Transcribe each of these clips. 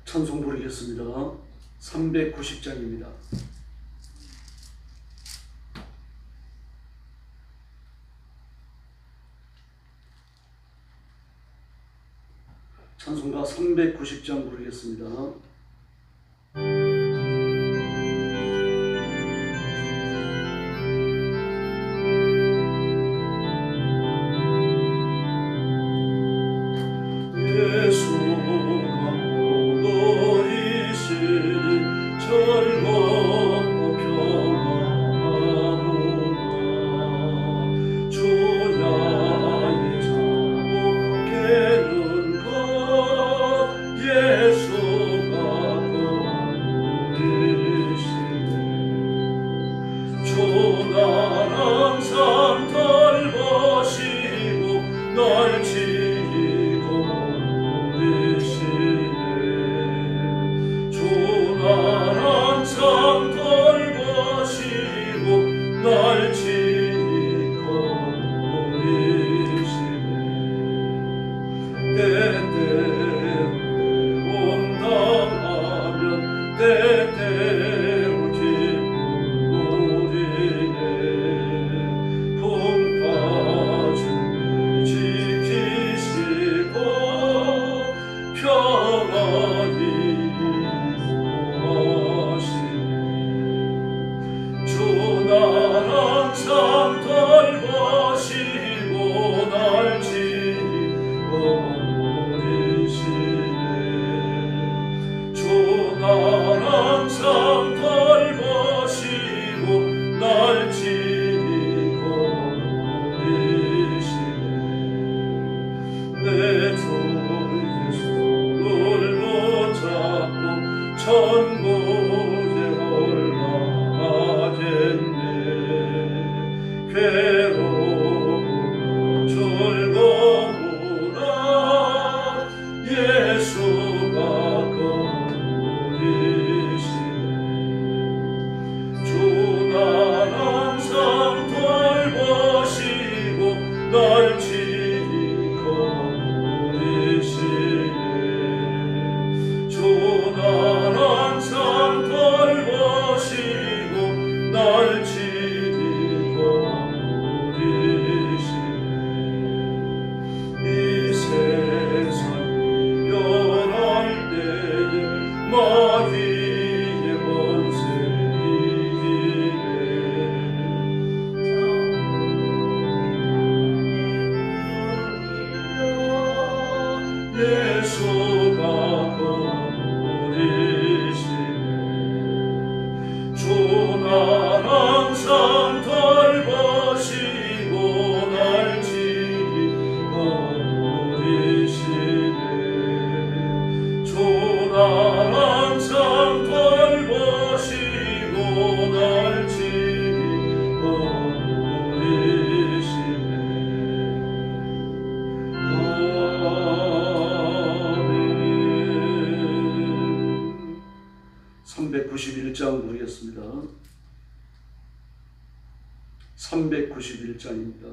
찬송 부르겠습니다. 390장입니다. 찬송가 390장 부르겠습니다. 부르겠습니다. 391장입니다.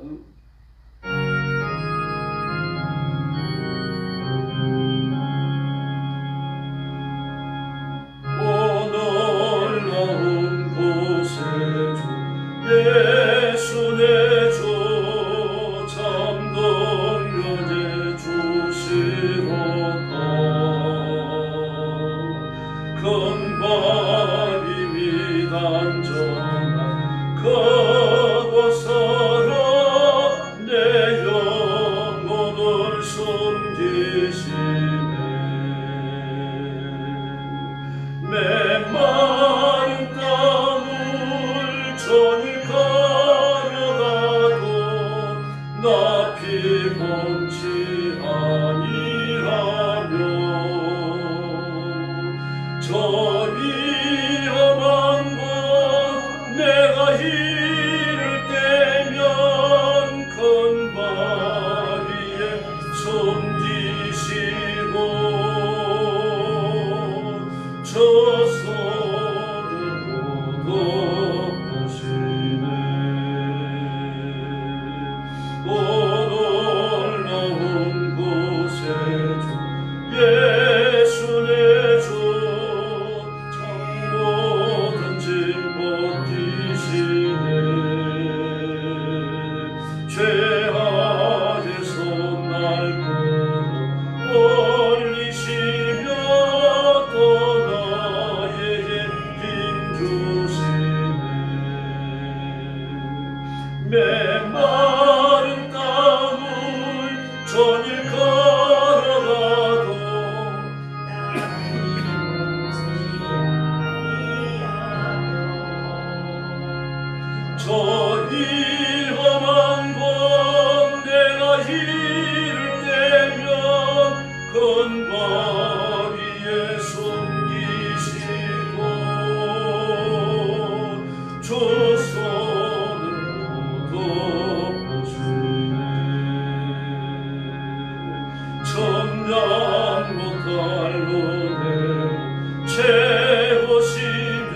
거고 서러 위에 숨기시고 주 손으로 덮으시네. 천년 못할 은혜 채우시며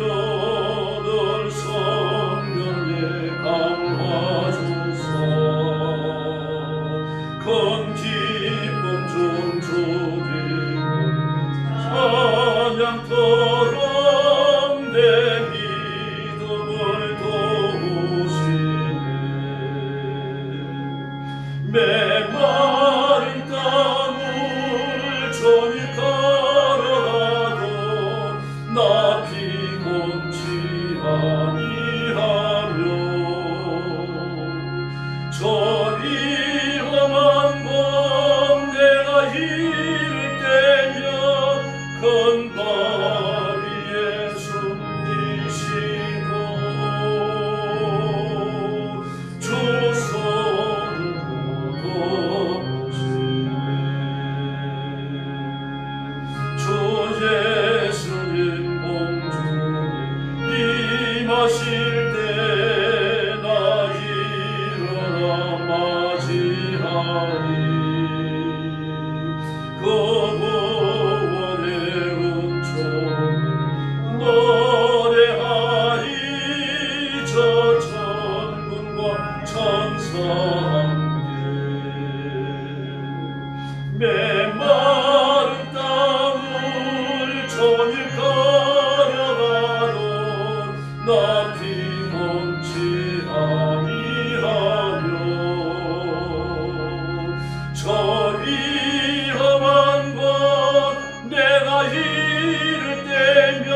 늘 성령에 감화주사 큰 기쁨 중 주님 찬양처럼 내 믿음을 도우시네. 메마른 땅을 저리 걸어가도 나 피곤치 아니하며 저리 험한 밤 내가 이를 때며 큰 발 위에 숨기시고 주 손으로 덮으시네. 주 예수님 공중에 임하실 때 나 일어나 맞이하리. 그 구원의 은총을 노래하리. 저 천군과 천사 함께 메마른 땅을 종일 걸어가도 나 피곤치 아니하며 저리 험한 곳 내가 이를 때면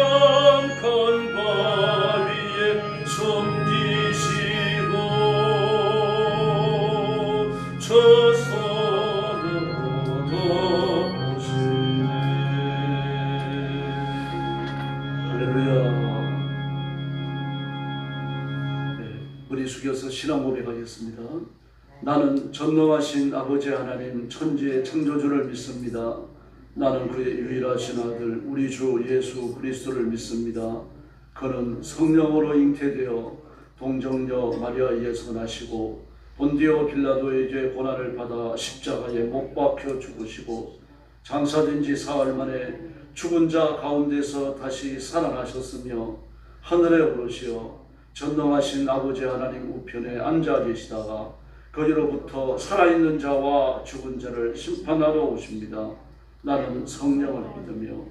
큰 발 위에 숨기시고 저 손으로 덮으시네. 할렐루야. 머리 숙여서 신앙 고백하겠습니다. 나는 전능하신 아버지 하나님 천지의 창조주를 믿습니다. 나는 그의 유일하신 아들 우리 주 예수 그리스도를 믿습니다. 그는 성령으로 잉태되어 동정녀 마리아에서 나시고 본디오 빌라도에게 고난을 받아 십자가에 못 박혀 죽으시고 장사된 지 사흘 만에 죽은 자 가운데서 다시 살아나셨으며 하늘에 오르시어 전능하신 아버지 하나님 우편에 앉아 계시다가 거기로부터 살아있는 자와 죽은 자를 심판하러 오십니다. 나는 성령을 믿으며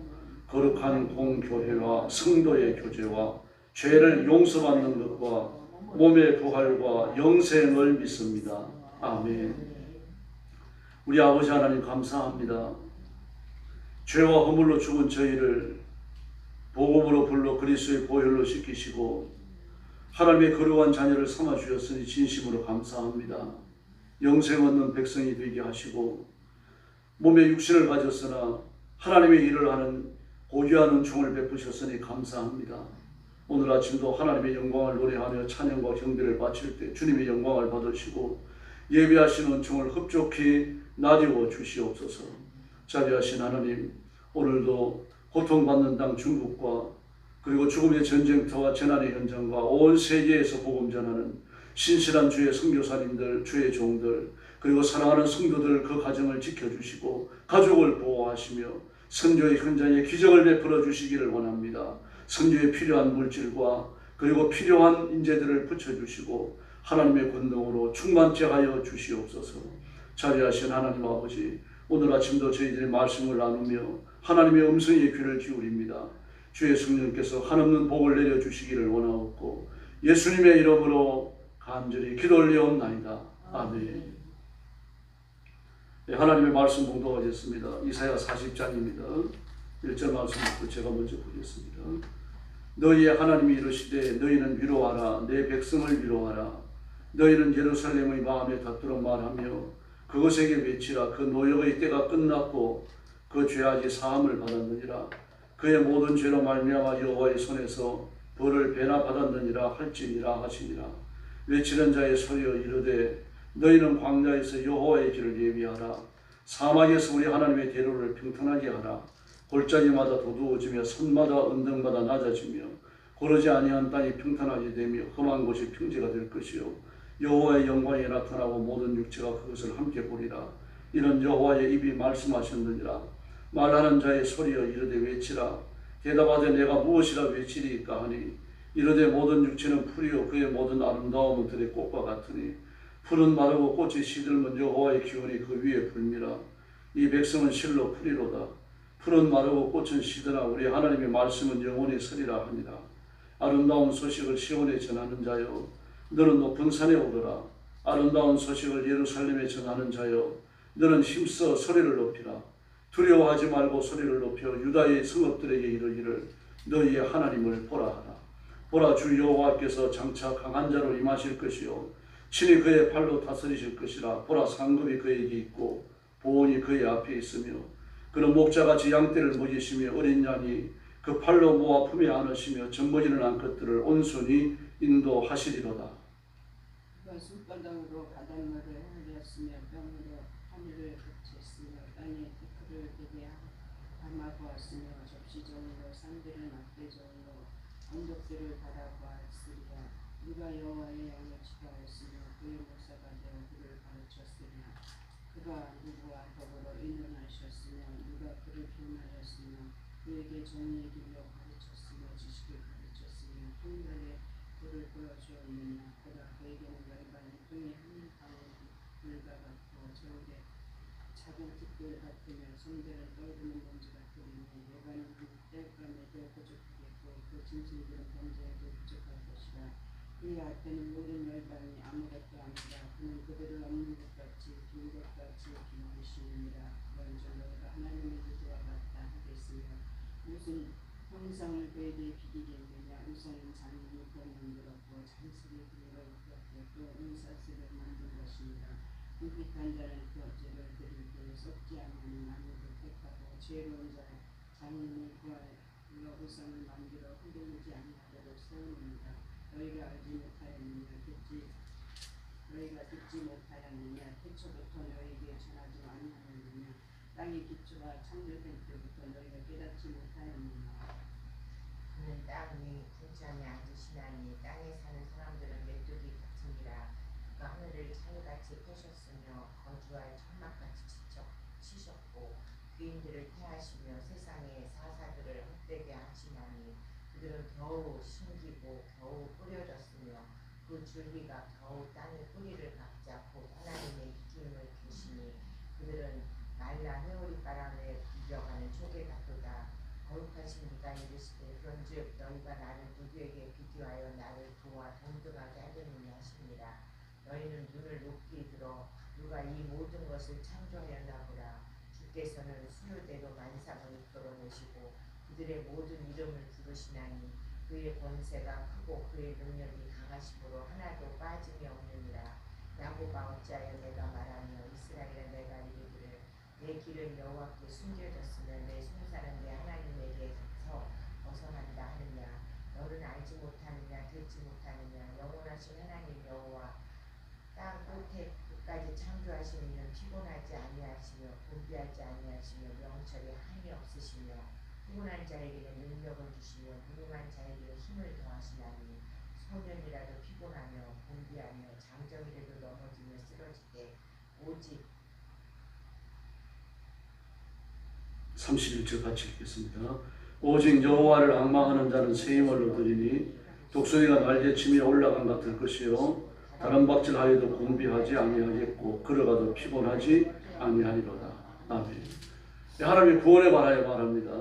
거룩한 공교회와 성도의 교제와 죄를 용서받는 것과 몸의 부활과 영생을 믿습니다. 아멘. 우리 아버지 하나님 감사합니다. 죄와 허물로 죽은 저희를 복음으로 불러 그리스도의 보혈로 씻기시고 하나님의 거룩한 자녀를 삼아주셨으니 진심으로 감사합니다. 영생 얻는 백성이 되게 하시고 몸에 육신을 가졌으나 하나님의 일을 하는 고귀한 은총을 베푸셨으니 감사합니다. 오늘 아침도 하나님의 영광을 노래하며 찬양과 경배를 바칠 때 주님의 영광을 받으시고 예배하신 은총을 흡족히 나뉘어 주시옵소서. 자비하신 하나님, 오늘도 고통받는 땅 중국과 그리고 죽음의 전쟁터와 재난의 현장과 온 세계에서 복음 전하는 신실한 주의 선교사님들, 주의 종들, 그리고 사랑하는 성도들 그 가정을 지켜주시고 가족을 보호하시며 선교의 현장에 기적을 베풀어 주시기를 원합니다. 선교에 필요한 물질과 그리고 필요한 인재들을 붙여주시고 하나님의 권능으로 충만케 하여 주시옵소서. 자비하신 하나님 아버지, 오늘 아침도 저희들의 말씀을 나누며 하나님의 음성에 귀를 기울입니다. 주의 성령께서 한없는 복을 내려주시기를 원하옵고 예수님의 이름으로 간절히 기도 올리옵나이다. 아멘. 네, 하나님의 말씀 봉독하겠습니다. 이사야 40장입니다. 1절 말씀부터 제가 먼저 보겠습니다. 너희의 하나님이 이르시되 너희는 위로하라. 내 백성을 위로하라. 너희는 예루살렘의 마음에 닿도록 말하며 그것에게 외치라. 그 노역의 때가 끝났고 그 죄악이 사함을 받았느니라. 그의 모든 죄로 말미암아 여호와의 손에서 벌을 배나 받았느니라 할지니라 하시니라. 외치는 자의 소리여 이르되 너희는 광야에서 여호와의 길을 예비하라. 사막에서 우리 하나님의 대로를 평탄하게 하라. 골짜기마다 도두어지며 산마다 언덕마다 낮아지며 고르지 아니한 땅이 평탄하게 되며 험한 곳이 평지가 될 것이요 여호와의 영광이 나타나고 모든 육체가 그것을 함께 보리라. 이는 여호와의 입이 말씀하셨느니라. 말하는 자의 소리여 이르되 외치라. 대답하되 내가 무엇이라 외치리이까 하니 이르되 모든 육체는 풀이요 그의 모든 아름다움은 들의 꽃과 같으니 풀은 마르고 꽃이 시들면 여호와의 기운이 그 위에 불미라. 이 백성은 실로 풀이로다. 풀은 마르고 꽃은 시드나 우리 하나님의 말씀은 영원히 서리라 하니라. 아름다운 소식을 시온에 전하는 자여 너는 높은 산에 오르라. 아름다운 소식을 예루살렘에 전하는 자여 너는 힘써 소리를 높이라. 두려워하지 말고 소리를 높여 유다의 성읍들에게 이르기를 너희의 하나님을 보라 하라. 보라 주 여호와께서 장차 강한 자로 임하실 것이요 친히 그의 팔로 다스리실 것이라. 보라 상급이 그에게 있고 보온이 그의 앞에 있으며 그는 목자같이 양떼를 먹이시며 어린 양이 그 팔로 모아 품에 안으시며 젖먹이는 암컷들을 온순히 인도하시리로다. 그가 손바닥으로 바닷물을 흘렸으며 병으로 하늘을 그쳤으며 땅에 태클을 되게 감아보았으며 접시종으로 산들은 앞대종으로 언덕들을 바라보았으리라. 누가 여호와의 양을 지도하였으며 그의 목사가 되어 그를 가르쳤으며 그가 누구와 더불어 인도하셨으며 누가 그를 교훈하였으며 그에게 정의의 길로 가르쳤으며 지식을 가르쳤으며 한날에 그를 보여주었느냐. 보라 그에게는 열반의 똥이 한 방울 물과 같고 저울에 작은 tic들 같으며 성들은 떨구는 먼지 같으니 열반은 땔감에도 부족하겠고 그 짐승들은 번제에도 부족할 것이라. 그의 앞에는 모든 열반이 아무것도 아니라 그는 그들을 없는 것 같이 빈 것 같이 비우시느니라. 그런즉 너희가 하나님의 기도와 같다 하겠으며 무슨 형상을 그에게 비기겠느냐. 우선은 잔이 물고 만들었고 잔슬이 그리로 입혔고 또 은사슬을 만든 것입니다. 궁핍한 자는 그 어제를 드리고 썩지 않는 나무를 택하고 지혜로운 자는 장인이 구하여 우상을 만들어 흔들리지 아니하도록 세우느니라. 너희가 듣지 못하였느냐. 태초부터 너희에게 전하지 아니하였느냐. 땅의 기초가 창조된 때부터 너희가 깨닫지 못하였느냐. 그는 땅 위 궁창에 앉으시나니 땅에 사는 사람들은 메뚜기 같으니라. 그가 하늘을 창같이 펴셨으며 거주할 천막같이 치셨고 귀인들을 태하시며 세상의 사사들을 헛되게 하시나니 그들은 겨우 심기고 겨우 뿌려졌으며 그 줄기가 겨우 땅의 뿌리를 각자 곧 하나님의 기준을 계시니 그들은 말라 회오리 바람에 밀려가는 초계 같도다. 거룩하신 이가 이르시되 그런즉 너희가 나를 누구에게 비교하여 나를 도와 동등하게 하려느냐 하시니라. 너희는 눈을 높이 들어 누가 이 모든 것을 창조하였나 보라. 주께서는 수요대로 만상을 이끌어내시고 그들의 모든 이름을 부르시나니 그의 권세가 크고 그의 능력이 강하심으로 하나도 빠짐이 없느니라. 야곱아 어찌하여 내가 말하며 이스라엘아 내가 이르기를 내 길은 여호와께 숨겨졌으면 내 송사는 내 하나님에게서 벗어난다 하느냐. 너는 알지 못하느냐 듣지 못하느냐. 영원하신 하나님 여호와 땅 끝에 끝까지 창조하신 이는 피곤하지 아니하시며 곤비하지 아니하시며 명철이 한이 없으시며 피곤한 자에게는 능력을 주시며 무능한 자에게는 힘을 더하시나니 소년이라도 피곤하며 곤비하며 장정이라도 넘어지며 쓰러지되 오직 31절 같이 읽겠습니다. 오직 여호와를 앙망하는 자는 새 힘을 얻으리니 독수리가 날개치며 올라간 같을 것이요 다른 박질하여도 곤비하지 아니하겠고 걸어가도 피곤하지 아니하리로다. 아멘. 하나님의 구원에 관하여 말합니다.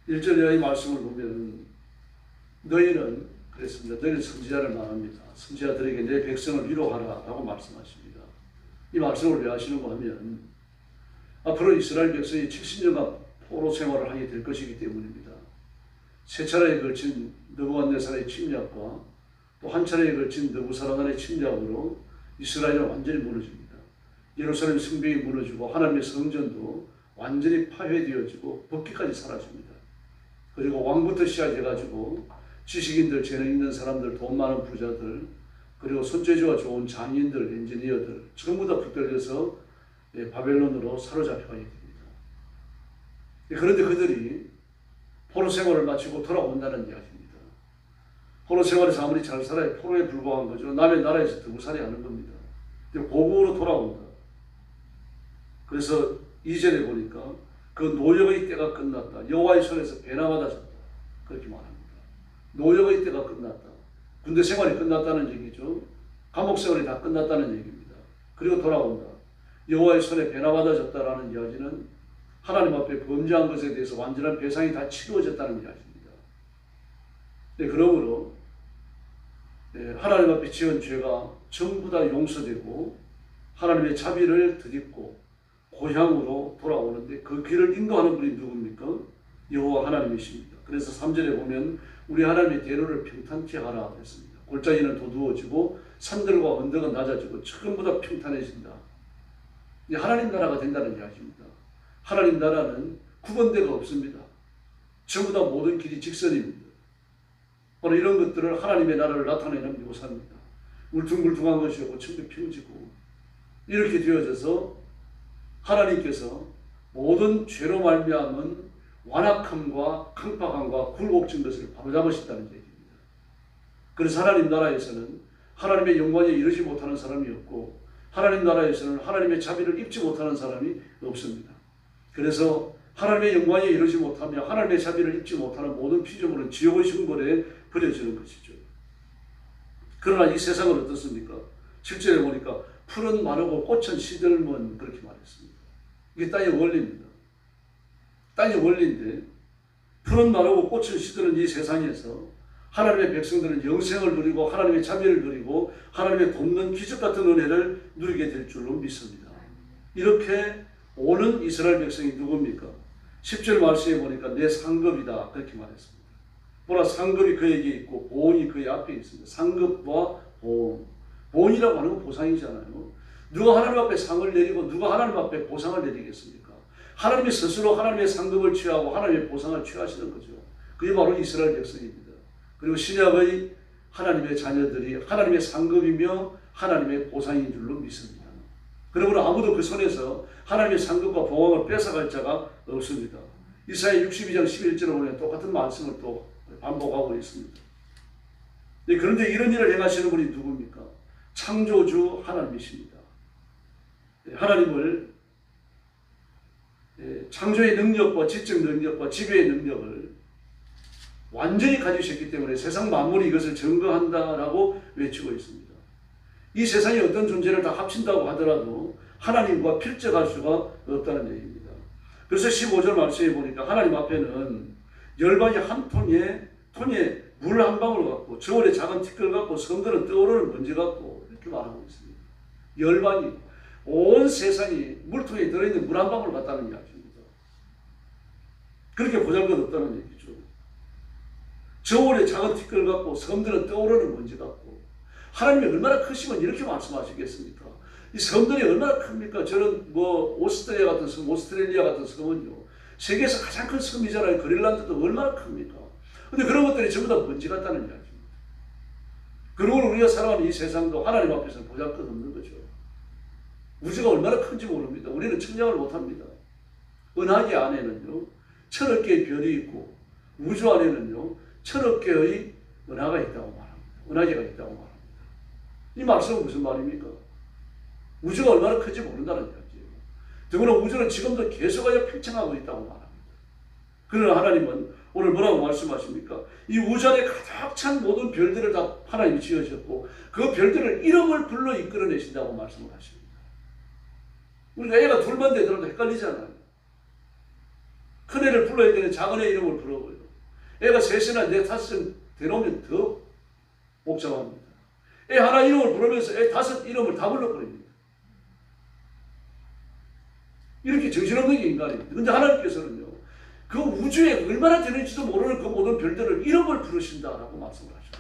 1절의 이 말씀을 보면 너희는 그랬습니다. 너희는 선지자를 말합니다. 선지자들에게 내 백성을 위로하라 라고 말씀하십니다. 이 말씀을 왜 하시는가 하면 앞으로 이스라엘 백성이 70년간 포로 생활을 하게 될 것이기 때문입니다. 세 차례에 걸친 느부갓네살의 침략과 또 한 차례에 걸친 느부사라단의 침략으로 이스라엘은 완전히 무너집니다. 예루살렘 성벽이 무너지고 하나님의 성전도 완전히 파괴되어지고 법기까지 사라집니다. 그리고 왕부터 시작해가지고 지식인들, 재능 있는 사람들, 돈 많은 부자들, 그리고 손재주가 좋은 장인들, 엔지니어들 전부 다 붙들려서 바벨론으로 사로잡혀가게 됩니다. 그런데 그들이 포로 생활을 마치고 돌아온다는 이야기입니다. 포로 생활에서 아무리 잘 살아야 포로에 불과한 거죠. 남의 나라에서 드무살이 하는 겁니다. 근데 고국으로 돌아온다. 그래서 2절에 보니까 그 노역의 때가 끝났다. 여호와의 손에서 배나받아졌다. 그렇게 말합니다. 노역의 때가 끝났다. 군대 생활이 끝났다는 얘기죠. 감옥 생활이 다 끝났다는 얘기입니다. 그리고 돌아온다. 여호와의 손에 배나받아졌다라는 이야기는 하나님 앞에 범죄한 것에 대해서 완전한 배상이 다 치루어졌다는 이야기입니다. 네, 그러므로 하나님 앞에 지은 죄가 전부 다 용서되고 하나님의 자비를 덧입고 고향으로 돌아오는데 그 길을 인도하는 분이 누굽니까? 여호와 하나님이십니다. 그래서 3절에 보면 우리 하나님의 대로를 평탄케 하라 했습니다. 골짜기는 도두어지고 산들과 언덕은 낮아지고 전부 다 평탄해진다. 하나님 나라가 된다는 이야기입니다. 하나님 나라는 구분대가 없습니다. 전부 다 모든 길이 직선입니다. 바로 이런 것들을 하나님의 나라를 나타내는 묘사입니다. 울퉁불퉁한 것이 없고 천국 평지고 이렇게 되어져서 하나님께서 모든 죄로 말미암은 완악함과 강팍함과 굴곡진 것을 바로잡으신다는 얘기입니다. 그래서 하나님 나라에서는 하나님의 영광에 이르지 못하는 사람이 없고 하나님 나라에서는 하나님의 자비를 입지 못하는 사람이 없습니다. 그래서 하나님의 영광에 이르지 못하며 하나님의 자비를 입지 못하는 모든 피조물은 지옥의 흉벌에 버려지는 것이죠. 그러나 이 세상은 어떻습니까? 실제로 보니까 풀은 마르고 꽃은 시들면 그렇게 말했습니다. 이게 땅의 원리입니다. 땅의 원리인데 풀은 마르고 꽃은 시드는 이 세상에서 하나님의 백성들은 영생을 누리고 하나님의 자비를 누리고 하나님의 돕는 기적 같은 은혜를 누리게 될 줄로 믿습니다. 이렇게 오는 이스라엘 백성이 누굽니까? 10절 말씀에 보니까 내 상급이다 그렇게 말했습니다. 보라 상급이 그에게 있고 보온이 그의 앞에 있습니다. 상급과 보온. 보온이라고 하는 건 보상이잖아요. 누가 하나님 앞에 상을 내리고 누가 하나님 앞에 보상을 내리겠습니까? 하나님이 스스로 하나님의 상급을 취하고 하나님의 보상을 취하시는 거죠. 그게 바로 이스라엘 백성입니다. 그리고 신약의 하나님의 자녀들이 하나님의 상급이며 하나님의 보상인 줄로 믿습니다. 그러므로 아무도 그 손에서 하나님의 상급과 보응을 뺏어갈 자가 없습니다. 이사야 62장 11절에 보면 똑같은 말씀을 또 반복하고 있습니다. 네, 그런데 이런 일을 행하시는 분이 누굽니까? 창조주 하나님이십니다. 네, 하나님을 창조의 능력과 지적 능력과 지배의 능력을 완전히 가지셨기 때문에 세상 만물이 이것을 증거한다라고 외치고 있습니다. 이 세상에 어떤 존재를 다 합친다고 하더라도 하나님과 필적할 수가 없다는 얘기입니다. 그래서 15절 말씀에 보니까 하나님 앞에는 열반이 한 톤에 물 한 방울 같고 저울에 작은 티끌 같고 섬들은 떠오르는 먼지 같고 이렇게 말하고 있습니다. 열반이 온 세상이 물통에 들어있는 물 한 방울 같다는 이야기입니다. 그렇게 보잘것없다는 얘기죠. 저울에 작은 티끌 같고 섬들은 떠오르는 먼지 같고 하나님이 얼마나 크시면 이렇게 말씀하시겠습니까? 이 섬들이 얼마나 큽니까? 저는 오스트레일리아 같은 섬, 오스트레일리아 같은 섬은요 세계에서 가장 큰 섬이잖아요. 그린란드도 얼마나 큽니까? 근데 그런 것들이 전부 다 먼지 같다는 이야기입니다. 그리고 우리가 살아가는 이 세상도 하나님 앞에서는 보잘것없는 거죠. 우주가 얼마나 큰지 모릅니다. 우리는 측량을 못합니다. 은하계 안에는요 1000억 개의 별이 있고 우주 안에는요 1000억 개의 은하가 있다고 말합니다. 은하계가 있다고 말합니다. 이 말씀은 무슨 말입니까? 우주가 얼마나 큰지 모른다는 이야기예요. 더구나 우주는 지금도 계속하여 팽창하고 있다고 말합니다. 그러나 하나님은 오늘 뭐라고 말씀하십니까? 이 우주 안에 가득 찬 모든 별들을 다 하나님이 지으셨고 그 별들을 이름을 불러 이끌어내신다고 말씀을 하십니다. 우리가 애가 둘만 되더라도 헷갈리잖아요. 큰 애를 불러야 되는 작은 애 이름을 불러버려요. 애가 셋이나 넷, 다섯은 되놓으면 더 복잡합니다. 애 하나 이름을 부르면서 애 다섯 이름을 다 불러버립니다. 이렇게 정신없는 게 인간입니다. 그런데 하나님께서는요, 그 우주에 얼마나 되는지도 모르는 그 모든 별들을 이름을 부르신다라고 말씀을 하십니다.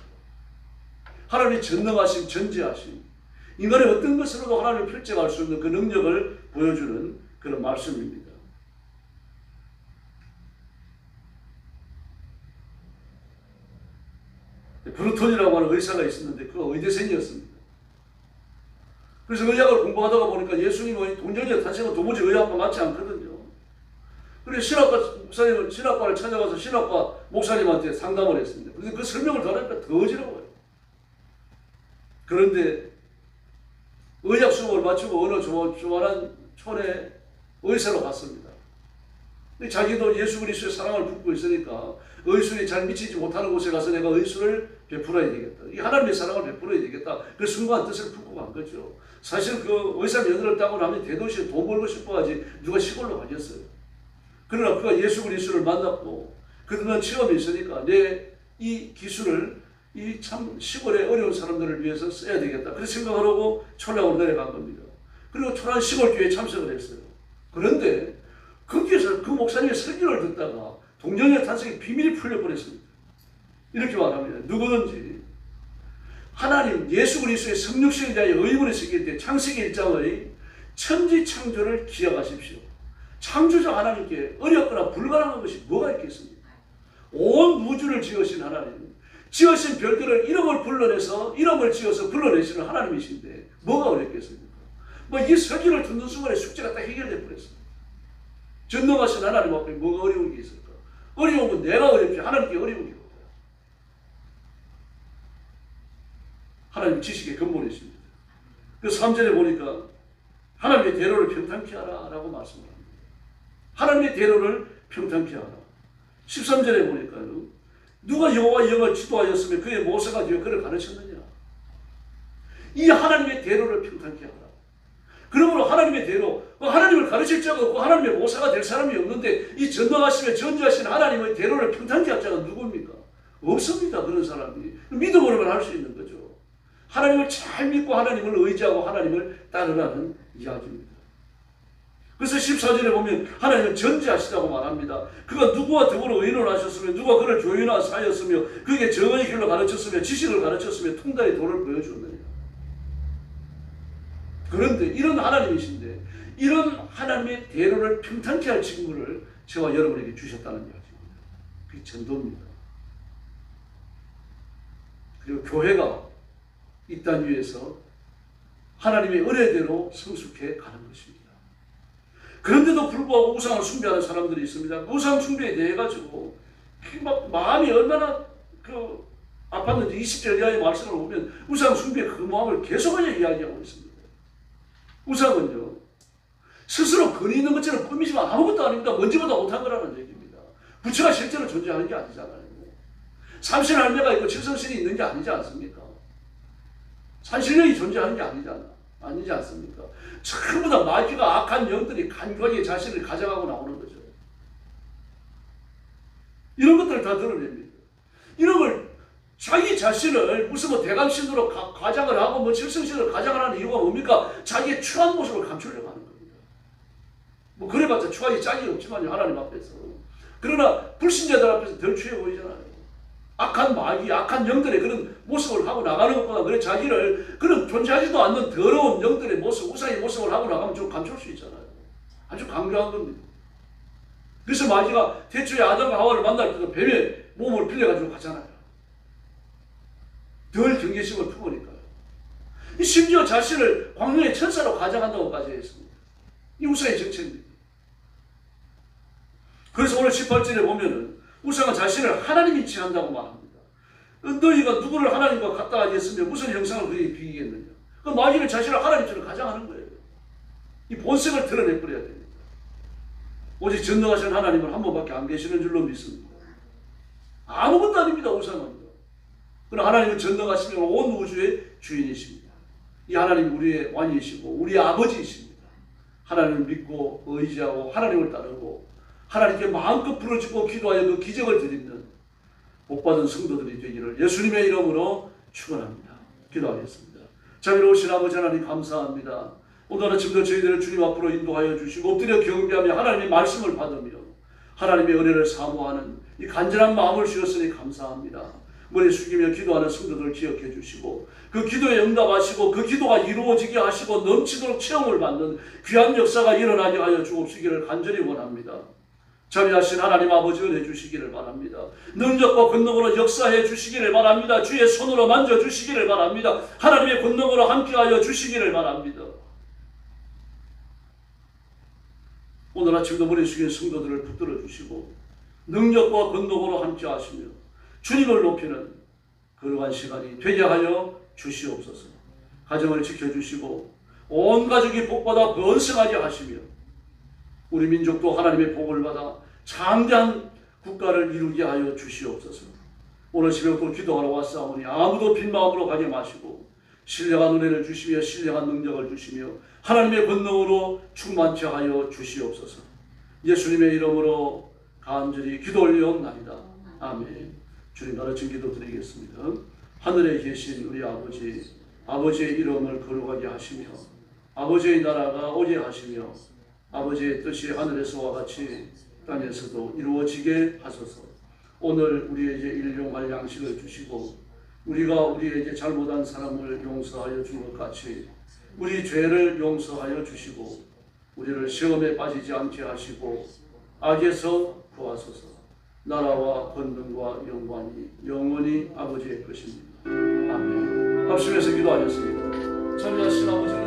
하나님이 전능하신, 전지하신, 인간의 어떤 것으로도 하나님을 필적할 수 있는 그 능력을 보여주는 그런 말씀입니다. 브루톤이라고 하는 의사가 있었는데 그가 의대생이었습니다. 그래서 의학을 공부하다가 보니까 예수님의 동정의 탄생은 도무지 의학과 맞지 않거든요. 그래서 신학과를 찾아가서 신학과 목사님한테 상담을 했습니다. 그런데 그 설명을 더 하니까 더 어지러워요. 그런데 의학 수업을 마치고 어느 조만한 촌에 의사로 갔습니다. 자기도 예수 그리스도의 사랑을 품고 있으니까 의술이 잘 미치지 못하는 곳에 가서 내가 의술을 베풀어야 되겠다. 이 하나님의 사랑을 베풀어야 되겠다. 그 순간 뜻을 품고 간 거죠. 사실 그 의사 면허를 따고 나면 대도시에 돈 벌고 싶어하지 누가 시골로 가겠어요. 그러나 그가 예수 그리스도를 만났고 그동안 체험이 있으니까 내 이 기술을 이 참 시골의 어려운 사람들을 위해서 써야 되겠다. 그렇게 생각하고 촌락으로 내려간 겁니다. 그리고 초란 시골교회에 참석을 했어요. 그런데 거기에서 그 목사님의 설교를 듣다가 동정의 탄생의 비밀이 풀려버렸습니다. 이렇게 말합니다. 누구든지 하나님 예수 그리스도의 성육신에 대하여 의문이 있을 때 창세기 1장의 천지창조를 기억하십시오. 창조자 하나님께 어렵거나 불가능한 것이 뭐가 있겠습니까? 온 우주를 지으신 하나님, 지으신 별들을 이름을 지어서 불러내시는 하나님이신데 뭐가 어렵겠습니까? 뭐 이 설교를 듣는 순간에 숙제가 딱 해결돼 버렸습니다. 전능하신 하나님 앞에 뭐가 어려운 게 있을까? 어려운 건 내가 어렵지 하나님께 어려운 게 없다. 하나님 지식의 근본이십니다. 그 3절에 보니까 하나님의 대로를 평탄케 하라 라고 말씀을 합니다. 하나님의 대로를 평탄케 하라. 13절에 보니까요. 누가 여호와의 영을 지도하였으며 그의 모세가 되어 그를 가르쳤느냐. 이 하나님의 대로를 평탄케 하라. 그러므로 하나님의 대로, 하나님을 가르칠 자가 없고 하나님의 모사가 될 사람이 없는데 이 전능하시며 전지하신 하나님의 대로를 평탄케 할 자가 누굽니까? 없습니다. 그런 사람이. 믿음으로만 할 수 있는 거죠. 하나님을 잘 믿고 하나님을 의지하고 하나님을 따르라는 이야기입니다. 그래서 14절에 보면 하나님은 전지하시다고 말합니다. 그가 누구와 더불어 의논하셨으며 누가 그를 교훈하여 사였으며 그에게 정의의 길로 가르쳤으며 지식을 가르쳤으며 통달의 도를 보여주었느냐. 그런데 이런 하나님이신데 이런 하나님의 대로를 평탄케 할 직무를 저와 여러분에게 주셨다는 이야기입니다. 그게 전도입니다. 그리고 교회가 이 땅 위에서 하나님의 은혜대로 성숙해 가는 것입니다. 그런데도 불구하고 우상을 숭배하는 사람들이 있습니다. 그 우상 숭배에 대해 가지고 막 마음이 얼마나 아팠는지 20절 이하의 말씀을 보면 우상 숭배의 그 마음을 계속하여 이야기하고 있습니다. 우상은요 스스로 근이 있는 것처럼 꾸미지만 아무것도 아닙니다. 먼지보다 못한 거라는 얘기입니다. 부처가 실제로 존재하는 게 아니잖아요. 삼신 할매가 있고 칠성신이 있는 게 아니지 않습니까? 산신령이 존재하는 게 아니지 않습니까? 전부 다 마귀가 악한 영들이 간과하게 자신을 가져가고 나오는 거죠. 이런 것들을 다 드러냅니다. 이런 걸 자기 자신을 무슨 뭐 대감신으로 가장을 하고 뭐 칠성신으로 가장을 하는 이유가 뭡니까? 자기의 추한 모습을 감추려고 하는 겁니다. 뭐 그래봤자 추하기 짝이 없지만요 하나님 앞에서. 그러나 불신자들 앞에서 덜 추해 보이잖아요. 악한 마귀, 악한 영들의 그런 모습을 하고 나가는 것보다 그래 자기를 그런 존재하지도 않는 더러운 영들의 모습, 우상의 모습을 하고 나가면 좀 감출 수 있잖아요. 아주 강조한 겁니다. 그래서 마귀가 태초에 아담과 하와를 만날 때도 뱀의 몸을 빌려가지고 가잖아요. 덜 경계심을 품으니까요. 심지어 자신을 광야의 천사로 가장한다고까지 했습니다. 이 우상의 정체입니다. 그래서 오늘 18절에 보면은 우상은 자신을 하나님이 취한다고 말합니다. 너희가 누구를 하나님과 같다 하지 했으며 무슨 형상을 그에게 비기겠느냐. 그 마귀는 자신을 하나님처럼 가장하는 거예요. 이 본색을 드러내버려야 됩니다. 오직 전능하신 하나님은 한 번밖에 안 계시는 줄로 믿습니다. 아무것도 아닙니다. 우상은요. 그러나 하나님은 전능하시며 온 우주의 주인이십니다. 이 하나님이 우리의 왕이시고 우리의 아버지이십니다. 하나님을 믿고 의지하고 하나님을 따르고 하나님께 마음껏 부르짖고 기도하여 그 기적을 드리는 복받은 성도들이 되기를 예수님의 이름으로 축원합니다. 기도하겠습니다. 자비로우신 아버지 하나님 감사합니다. 오늘 아침도 저희들을 주님 앞으로 인도하여 주시고 엎드려 경배하며 하나님의 말씀을 받으며 하나님의 은혜를 사모하는 이 간절한 마음을 주셨으니 감사합니다. 머리 숙이며 기도하는 성도들을 기억해 주시고 그 기도에 응답하시고 그 기도가 이루어지게 하시고 넘치도록 체험을 받는 귀한 역사가 일어나게 하여 주옵시기를 간절히 원합니다. 자비하신 하나님 아버지 은혜 주시기를 바랍니다. 능력과 권능으로 역사해 주시기를 바랍니다. 주의 손으로 만져 주시기를 바랍니다. 하나님의 권능으로 함께하여 주시기를 바랍니다. 오늘 아침도 머리 숙인 성도들을 붙들어 주시고 능력과 권능으로 함께하시며 주님을 높이는 그러한 시간이 되게 하여 주시옵소서. 가정을 지켜주시고 온 가족이 복받아 번성하게 하시며 우리 민족도 하나님의 복을 받아 장대한 국가를 이루게 하여 주시옵소서. 오늘 새벽도 기도하러 왔사오니 아무도 빈 마음으로 가지 마시고 신령한 은혜를 주시며 신령한 능력을 주시며 하나님의 권능으로 충만케 하여 주시옵소서. 예수님의 이름으로 간절히 기도 올려옵나이다. 아멘. 주님 가르친 기도 드리겠습니다. 하늘에 계신 우리 아버지, 아버지의 이름을 거룩하게 하시며 아버지의 나라가 오게 하시며 아버지의 뜻이 하늘에서와 같이 땅에서도 이루어지게 하소서. 오늘 우리에게 일용할 양식을 주시고 우리가 우리에게 잘못한 사람을 용서하여 준 것 같이 우리 죄를 용서하여 주시고 우리를 시험에 빠지지 않게 하시고 악에서 구하소서. 나라와 권능과 영광이 영원히 아버지의 것입니다. 아멘. 합심해서 기도하겠습니다. 전하신 아버지는